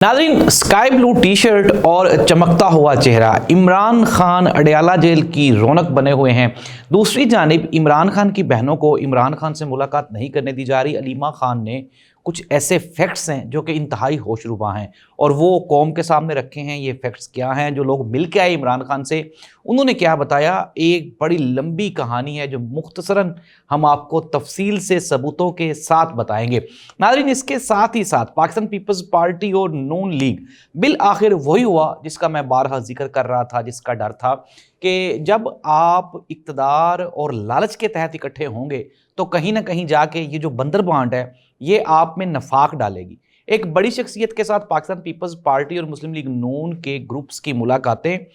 नाज़रीन, sky blue T shirt और चमकता हुआ चेहरा इमरान खान अडयाला जेल की रौनक बने हुए हैं। दूसरी जानिब इमरान खान की बहनों को इमरान खान से मुलाकात नहीं करने दी जा रही। अलीमा खान ने कुछ ऐसे फैक्ट्स हैं जो कि इंतहाई होशरुबा हैं और वो कौम के सामने रखे हैं। ये फैक्ट्स क्या हैं? जो लोग मिल के आए इमरान खान से, उन्होंने क्या बताया? एक बड़ी लंबी कहानी है जो मुख्तसरन हम आपको तफसील से सबूतों के साथ बताएंगे। नाज़रीन, इसके साथ ही साथ पाकिस्तान पीपल्स पार्टी और नून लीग बिल आखिर वही हुआ जिसका मैं बारहा जिक्र कर रहा था, जिसका डर था कि जब आप इक़्तिदार और लालच के तहत इकट्ठे होंगे तो कहीं ना कहीं जाके ये जो बंदर बांट है ये आप में नफाक डालेगी। एक बड़ी शख्सियत के साथ पाकिस्तान पीपल्स पार्टी और मुस्लिम लीग नून के ग्रुप्स की मुलाकातें,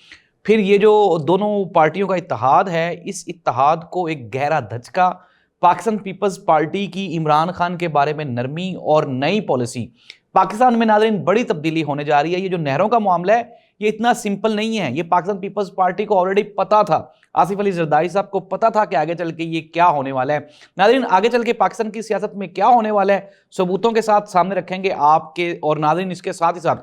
फिर ये जो दोनों पार्टियों का इत्तेहाद है, इस इत्तेहाद को एक गहरा धचका, पाकिस्तान पीपल्स पार्टी की इमरान खान के बारे में नरमी और नई पॉलिसी। पाकिस्तान में नाज़रीन बड़ी तब्दीली होने जा रही है। ये जो नहरों का मामला है ये इतना सिंपल नहीं है। ये पाकिस्तान पीपल्स पार्टी को ऑलरेडी पता था, आसिफ अली जरदारी साहब को पता था कि आगे चल के ये क्या होने वाला है। नाज़रीन, आगे चल के पाकिस्तान की सियासत में क्या होने वाला है सबूतों के साथ सामने रखेंगे आपके। और नाज़रीन, इसके साथ ही साथ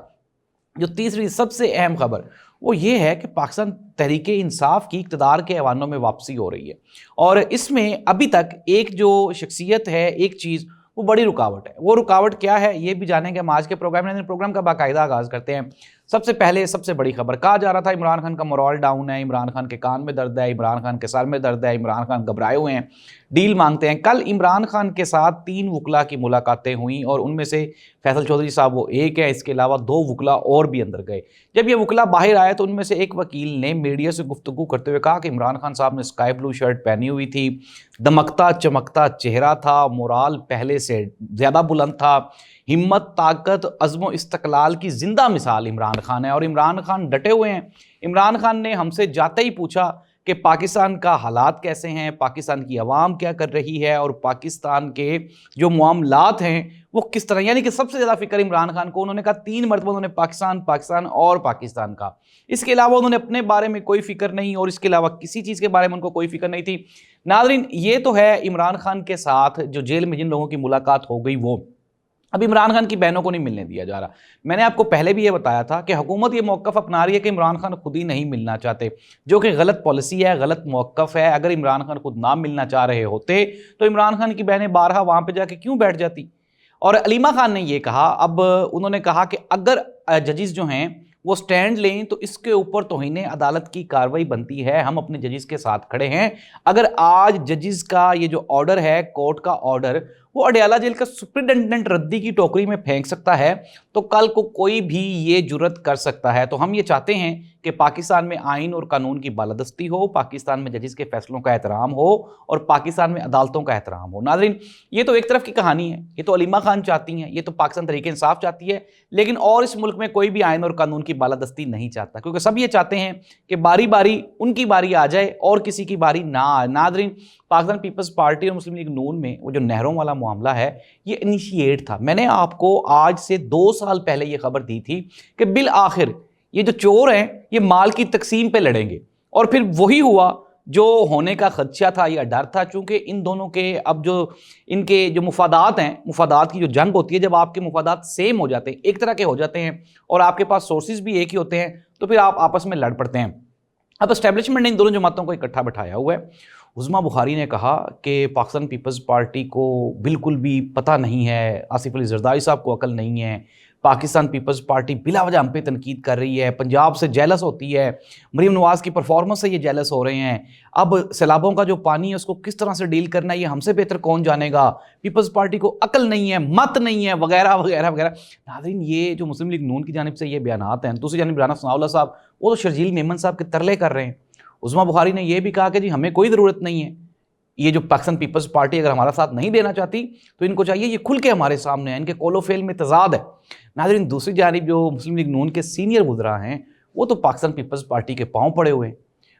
जो तीसरी सबसे अहम खबर वो ये है कि पाकिस्तान तहरीके इंसाफ की इक़्तिदार के ऐवानों में वापसी हो रही है और इसमें अभी तक एक जो शख्सियत है, एक चीज़, वो बड़ी रुकावट है। वो रुकावट क्या है ये भी जानेंगे हम आज के प्रोग्राम का बाकायदा आगाज़ करते हैं। सबसे पहले सबसे बड़ी खबर, कहा जा रहा था इमरान खान का मोरल डाउन है, इमरान खान के कान में दर्द है, इमरान खान के सर में दर्द है, इमरान खान घबराए हुए हैं, डील मांगते हैं। कल इमरान खान के साथ 3 वकला की मुलाकातें हुई और उनमें से फैसल चौधरी साहब वो एक है, इसके अलावा 2 वकला और भी अंदर गए। जब ये वकला बाहर आए तो उनमें से एक वकील ने मीडिया से गुफ्तगू करते हुए कहा कि इमरान खान साहब ने स्काई ब्लू शर्ट पहनी हुई थी, दमकता चमकता चेहरा था, मोराल पहले से ज़्यादा बुलंद था, हिम्मत, ताकत, अज़्म इस्तक़लाल की ज़िंदा मिसाल इमरान खान है और इमरान खान डटे हुए हैं। इमरान खान ने हमसे जाते ही पूछा कि पाकिस्तान का हालात कैसे हैं, पाकिस्तान की आवाम क्या कर रही है और पाकिस्तान के जो मामलात हैं वो किस तरह, यानी कि सबसे ज़्यादा फिक्र इमरान खान को। उन्होंने कहा 3 मरतबा उन्होंने पाकिस्तान और पाकिस्तान का, इसके अलावा उन्होंने अपने बारे में कोई फिक्र नहीं और इसके अलावा किसी चीज़ के बारे में उनको कोई फिक्र नहीं थी। नाज़रीन, ये तो है इमरान खान के साथ जो जेल में जिन लोगों की मुलाकात हो गई वो। अब इमरान खान की बहनों को नहीं मिलने दिया जा रहा। मैंने आपको पहले भी ये बताया था कि हुकूमत ये मौक़िफ़ अपना रही है कि इमरान खान खुद ही नहीं मिलना चाहते, जो कि गलत पॉलिसी है, गलत मौक़िफ़ है। अगर इमरान खान खुद ना मिलना चाह रहे होते तो इमरान खान की बहनें बारहा वहाँ पर जाके क्यों बैठ जाती। और अलीमा खान ने ये कहा, अब उन्होंने कहा कि अगर जजिस जो हैं वो स्टैंड लें तो इसके ऊपर तौहीन अदालत की कार्रवाई बनती है। हम अपने जजिस के साथ खड़े हैं। अगर आज जजिस का ये जो ऑर्डर है, कोर्ट का ऑर्डर, वो अडयाला जेल का सुपरिटेंडेंट रद्दी की टोकरी में फेंक सकता है तो कल को कोई भी ये जुर्रत कर सकता है। तो हम ये चाहते हैं कि पाकिस्तान में आइन और कानून की बालादस्ती हो, पाकिस्तान में जजिस के फैसलों का एहतराम हो और पाकिस्तान में अदालतों का एहतराम हो। नाज़रीन, ये तो एक तरफ की कहानी है, ये तो अलीमा खान चाहती हैं, ये तो पाकिस्तान तहरीक इंसाफ चाहती है, लेकिन और इस मुल्क में कोई भी आइन और कानून की बालादस्ती नहीं चाहता, क्योंकि सब ये चाहते हैं कि बारी बारी उनकी बारी आ जाए और किसी की बारी ना आए। नाज़रीन, पाकिस्तान पीपल्स पार्टी और मुस्लिम लीग नून में वो जो नहरों वाला मामला है ये इनिशिएट था। मैंने आपको आज से 2 साल पहले ये खबर दी थी कि बिल आखिर ये जो चोर हैं ये माल की तकसीम पे लड़ेंगे और फिर वही हुआ जो होने का खदशा था या डर था। चूंकि इन दोनों के अब जो इनके जो मुफादात हैं, मुफादात की जो जंग होती है, जब आपके मुफादात सेम हो जाते हैं, एक तरह के हो जाते हैं और आपके पास सोर्सेज भी एक ही होते हैं, तो फिर आप आपस में लड़ पड़ते हैं। अब एस्टेब्लिशमेंट ने इन दोनों जमातों को इकट्ठा बैठाया हुआ है। उज़मा बुखारी ने कहा कि पाकिस्तान पीपल्स पार्टी को बिल्कुल भी पता नहीं है, आसिफ अली जरदारी साहब को अकल नहीं है, पाकिस्तान पीपल्स पार्टी बिला वजह हम पे तनकीद कर रही है, पंजाब से जेलस होती है, मरीम नवाज़ की परफॉर्मेंस से ये जेलस हो रहे हैं, अब सैलाबों का जो पानी है उसको किस तरह से डील करना है ये हमसे बेहतर कौन जानेगा, पीपल्स पार्टी को अकल नहीं है, मत नहीं है, वगैरह वगैरह वगैरह। नाज़रीन, ये जो मुस्लिम लीग नून की जानिब से ये बयानात हैं, दूसरी जानिब राना सनाउल्लाह साहब वो तो शर्जील मेमन साहब के तरले कर रहे हैं। उज़मा बुखारी ने यह भी कहा कि जी हमें कोई ज़रूरत नहीं है, ये जो पाकिस्तान पीपल्स पार्टी अगर हमारा साथ नहीं देना चाहती तो इनको चाहिए ये खुल के हमारे सामने है, इनके कोलो फेल में तजाद है। नाज़रीन, दूसरी जानिब जो मुस्लिम लीग नून के सीनियर वुज़रा हैं वो तो पाकिस्तान पीपल्स पार्टी के पाँव पड़े हुए हैं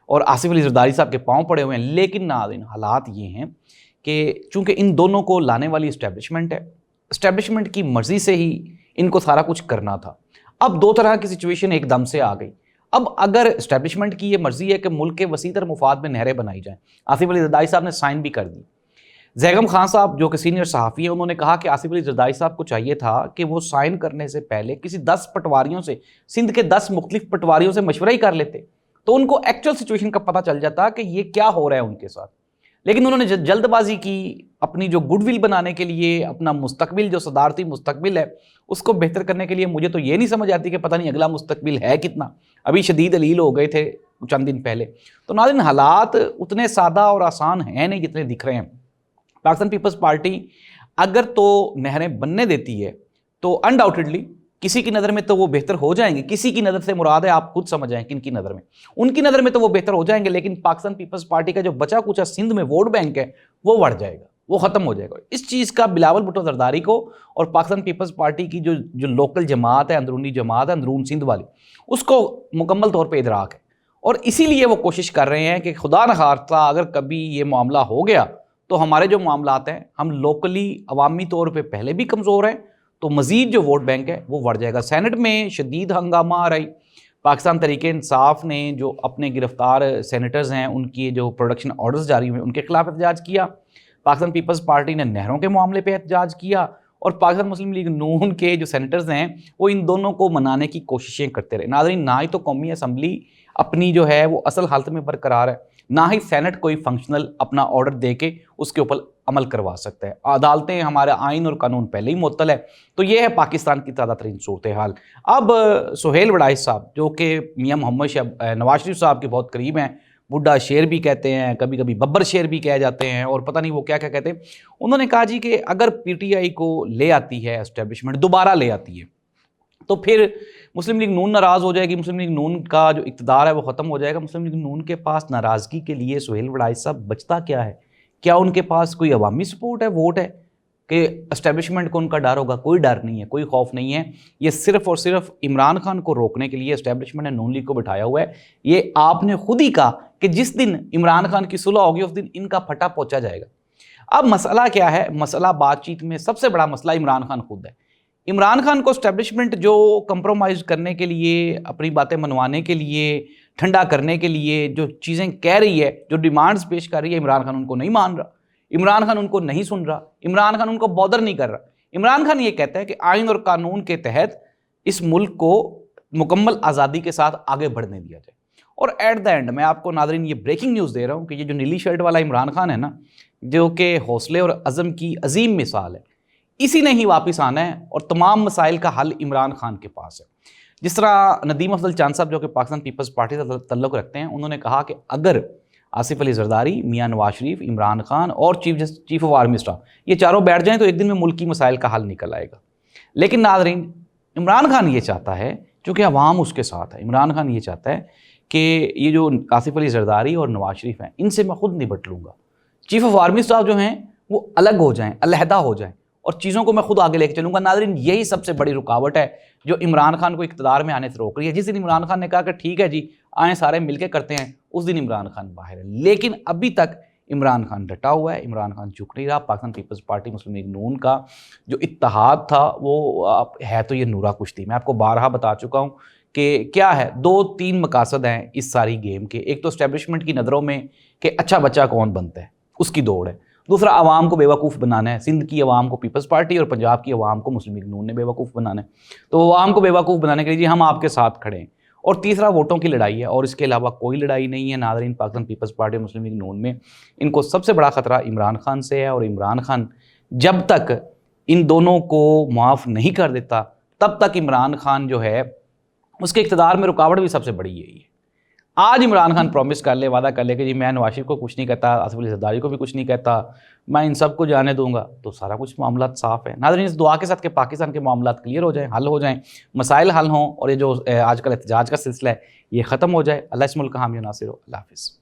और आसिफ अली जरदारी साहब के पाँव पड़े हुए हैं। लेकिन नाज़रीन, हालात ये हैं कि चूँकि इन दोनों को लाने वाली इस्टेब्लिशमेंट है, इस्टेब्लिशमेंट की मर्ज़ी से ही इनको सारा कुछ करना था। अब 2 तरह की सिचुएशन एकदम से आ गई। अब अगर इस्टेब्लिशमेंट की ये मर्जी है कि मुल्क के वसीतर मुफाद में नहरें बनाई जाएं, आसिफ अली जरदारी साहब ने साइन भी कर दी, زیغم خان صاحب جو کہ سینئر صحافی ہیں، انہوں نے کہا کہ آصف علی زرداری صاحب کو چاہیے تھا کہ وہ سائن کرنے سے پہلے کسی 10 پٹواریوں سے، سندھ کے 10 مختلف پٹواریوں سے مشورہ ہی کر لیتے تو ان کو ایکچوئل سچویشن کا پتہ چل جاتا کہ یہ کیا ہو رہا ہے ان کے ساتھ. لیکن انہوں نے جلد بازی کی، اپنی جو گڈ ول بنانے کے لیے، اپنا مستقبل جو صدارتی مستقبل ہے اس کو بہتر کرنے کے لیے. مجھے تو یہ نہیں سمجھ آتی کہ پتہ نہیں اگلا مستقبل ہے کتنا. ابھی شدید علیل ہو گئے تھے چند دن پہلے. تو ناظرین، حالات اتنے سادہ اور آسان ہیں نہیں جتنے دکھ رہے ہیں. پاکستان پیپلز پارٹی اگر تو نہریں بننے دیتی ہے تو انڈاؤٹڈلی کسی کی نظر میں تو وہ بہتر ہو جائیں گے. کسی کی نظر سے مراد ہے آپ خود سمجھ جائیں کن کی نظر میں. ان کی نظر میں تو وہ بہتر ہو جائیں گے، لیکن پاکستان پیپلز پارٹی کا جو بچا کچا سندھ میں ووٹ بینک ہے وہ بڑھ جائے گا، وہ ختم ہو جائے گا. اس چیز کا بلاول بھٹو زرداری کو اور پاکستان پیپلز پارٹی کی جو لوکل جماعت ہے، اندرونی جماعت ہے اندرون سندھ والی، اس کو مکمل طور پہ ادراک ہے. اور اسی لیے وہ کوشش کر رہے ہیں کہ خدا نخواستہ اگر کبھی یہ معاملہ ہو گیا تو ہمارے جو معاملات ہیں، ہم لوکلی عوامی طور پہ پہلے بھی کمزور ہیں، تو مزید جو ووٹ بینک ہے وہ بڑھ جائے گا. سینٹ میں شدید ہنگامہ آ رہی. پاکستان تحریک انصاف نے جو اپنے گرفتار سینیٹرز ہیں ان کی جو پروڈکشن آرڈرز جاری ہوئے ان کے خلاف احتجاج کیا. پاکستان پیپلز پارٹی نے نہروں کے معاملے پہ احتجاج کیا، اور پاکستان مسلم لیگ نون کے جو سینیٹرز ہیں وہ ان دونوں کو منانے کی کوششیں کرتے رہے. ناظرین، نہ ہی تو قومی اسمبلی اپنی جو ہے وہ اصل حالت میں برقرار ہے، نہ ہی سینٹ کوئی فنکشنل اپنا آرڈر دے کے اس کے اوپر عمل کروا سکتا ہے. عدالتیں، ہمارا آئین اور قانون پہلے ہی معطل ہے. تو یہ ہے پاکستان کی تازہ ترین صورتحال. اب سہیل وڑائچ صاحب جو کہ میاں محمد نواز شریف صاحب کے بہت قریب ہیں، بڈھا شیر بھی کہتے ہیں، کبھی کبھی ببر شیر بھی کہہ جاتے ہیں، اور پتہ نہیں وہ کیا کیا کہتے ہیں. انہوں نے کہا جی کہ اگر پی ٹی آئی کو لے آتی ہے اسٹیبلشمنٹ، دوبارہ لے آتی ہے، تو پھر مسلم لیگ نون ناراض ہو جائے گی. مسلم لیگ نون کا جو اقتدار ہے وہ ختم ہو جائے گا. مسلم لیگ نون کے پاس ناراضگی کے لیے سہیل وڑائچ صاحب بچتا کیا ہے؟ کیا ان کے پاس کوئی عوامی سپورٹ ہے، ووٹ ہے کہ اسٹیبلشمنٹ کو ان کا ڈر ہوگا؟ کوئی ڈر نہیں ہے، کوئی خوف نہیں ہے. یہ صرف اور صرف عمران خان کو روکنے کے لیے اسٹیبلشمنٹ نے نون لیگ کو بٹھایا ہوا ہے. یہ آپ نے خود ہی کہا کہ جس دن عمران خان کی صلح ہوگی اس دن ان کا پھٹا پہنچا جائے گا. اب مسئلہ کیا ہے؟ مسئلہ بات چیت میں سب سے بڑا مسئلہ عمران خان خود ہے. عمران خان کو اسٹیبلشمنٹ جو کمپرومائز کرنے کے لیے، اپنی باتیں منوانے کے لیے، ٹھنڈا کرنے کے لیے جو چیزیں کہہ رہی ہے، جو ڈیمانڈز پیش کر رہی ہے، عمران خان ان کو نہیں مان رہا. عمران خان ان کو نہیں سن رہا. عمران خان ان کو بودر نہیں کر رہا. عمران خان یہ کہتا ہے کہ آئین اور قانون کے تحت اس ملک کو مکمل آزادی کے ساتھ آگے بڑھنے دیا جائے. اور ایٹ دا اینڈ میں آپ کو ناظرین یہ بریکنگ نیوز دے رہا ہوں کہ یہ جو نیلی شرٹ والا عمران خان ہے نا، جو کہ حوصلے اور عزم کی عظیم مثال ہے، اسی نے ہی واپس آنا ہے، اور تمام مسائل کا حل عمران خان کے پاس ہے. جس طرح ندیم افضل چاند صاحب جو کہ پاکستان پیپلز پارٹی سے تعلق رکھتے ہیں، انہوں نے کہا کہ اگر آصف علی زرداری، میاں نواز شریف، عمران خان اور چیف آف آرمی اسٹاف یہ چاروں بیٹھ جائیں تو ایک دن میں ملک کی مسائل کا حل نکل آئے گا. لیکن ناظرین، عمران خان یہ چاہتا ہے، چونکہ عوام اس کے ساتھ ہے، عمران خان یہ چاہتا ہے کہ یہ جو آصف علی زرداری اور نواز شریف ہیں ان سے میں خود نپٹ لوں گا. چیف آف آرمی اسٹاف جو ہیں وہ الگ ہو جائیں، علیحدہ ہو جائیں، اور چیزوں کو میں خود آگے لے کے چلوں گا. ناظرین، یہی سب سے بڑی رکاوٹ ہے جو عمران خان کو اقتدار میں آنے سے روک رہی ہے. جس دن عمران خان نے کہا کہ ٹھیک ہے جی آئیں سارے مل کے کرتے ہیں، اس دن عمران خان باہر ہے. لیکن ابھی تک عمران خان ڈٹا ہوا ہے، عمران خان جھک نہیں رہا. پاکستان پیپلز پارٹی مسلم لیگ نون کا جو اتحاد تھا وہ ہے تو یہ نورا کشتی. میں آپ کو بارہا بتا چکا ہوں کہ کیا ہے، 2-3 مقاصد ہیں اس ساری گیم کے. ایک تو اسٹیبلشمنٹ کی نظروں میں کہ اچھا بچہ کون بنتا ہے، اس کی دوڑ ہے. دوسرا، عوام کو بے وقوف بنانا ہے. سندھ کی عوام کو پیپلز پارٹی اور پنجاب کی عوام کو مسلم لیگ نون نے بے وقوف بنانا ہے. تو عوام کو بے وقوف بنانے کے لیے جی ہم آپ کے ساتھ کھڑے ہیں. اور تیسرا، ووٹوں کی لڑائی ہے، اور اس کے علاوہ کوئی لڑائی نہیں ہے. ناظرین، پاکستان پیپلز پارٹی اور مسلم لیگ نون میں ان کو سب سے بڑا خطرہ عمران خان سے ہے، اور عمران خان جب تک ان دونوں کو معاف نہیں کر دیتا تب تک عمران خان جو ہے اس کے اقتدار میں رکاوٹ بھی سب سے بڑی یہی ہے. آج عمران خان پرومس کر لے، وعدہ کر لے کہ جی میں نواز شریف کو کچھ نہیں کہتا، آصف علی زرداری کو بھی کچھ نہیں کہتا، میں ان سب کو جانے دوں گا، تو سارا کچھ معاملات صاف ہے. ناظرین، اس دعا کے ساتھ کہ پاکستان کے معاملات کلیئر ہو جائیں، حل ہو جائیں، مسائل حل ہوں، اور یہ جو آج کل احتجاج کا سلسلہ ہے یہ ختم ہو جائے. اللہ اس ملک کا حامی و ناصر ہو. اللہ حافظ.